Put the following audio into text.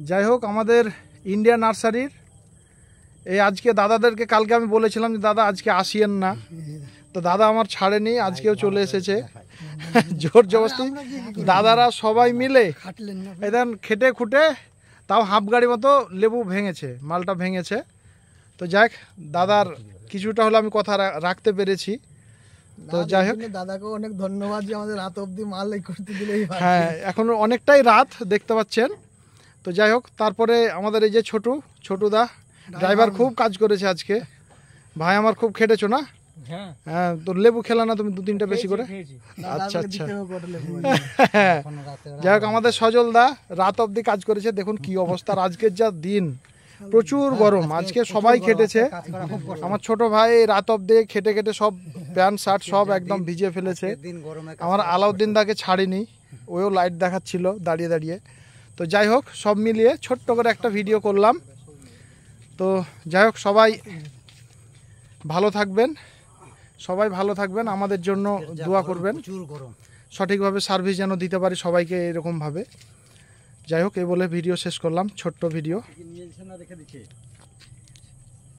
যাই হোক, আমাদের ইন্ডিয়া নার্সারির এই আজকে দাদাদেরকে কালকে আমি বলেছিলাম যে দাদা আজকে আসিয়েন না, তো দাদা আমার ছাড়েনি, আজকেও চলে এসেছে জোর জবরদস্তি। দাদারা সবাই মিলে এদের খেটে খুঁটে তাও হাফ গাড়ি মতো লেবু ভেঙেছে, মালটা ভেঙেছে। তো যাক, দাদার কিছুটা হলে আমি কথা রাখতে পেরেছি। তো যাই হোক, দাদাকে অনেক ধন্যবাদ যে আমাদের রাত অবধি মাল করতে দিলে। হ্যাঁ, এখন অনেকটাই রাত দেখতে পাচ্ছেন। তো যাই হোক, তারপরে আমাদের এই যে ছোটুদা ড্রাইভার খুব কাজ করেছে আজকে। ভাই আমার খুব খেটেছো না? হ্যাঁ, তো লেবু খেলা না তুমি 2-3টা বেশি করে? আচ্ছা আচ্ছা। যাই হোক, আমাদের সজল দা রাত অবধি কাজ করেছে। দেখুন কি অবস্থা, আজকের যা দিন, প্রচুর গরম, আজকে সবাই খেটেছে। আমার ছোট ভাই রাত অবধি খেটে খেটে সব প্যান্ট শার্ট সব একদম ভিজিয়ে ফেলেছে। আমার আলাউদ্দিন দাকে ছাড়িনি, ওও লাইট দেখাচ্ছিল দাঁড়িয়ে দাঁড়িয়ে। তো যাই হোক, সব মিলিয়ে ছোট্ট করে একটা ভিডিও করলাম। তো যাই হোক, সবাই ভালো থাকবেন, সবাই ভালো থাকবেন, আমাদের জন্য দোয়া করবেন, সঠিকভাবে সার্ভিস যেন দিতে পারি সবাইকে এরকমভাবে। যাই হোক, এই বলে ভিডিও শেষ করলাম, ছোট্ট ভিডিও।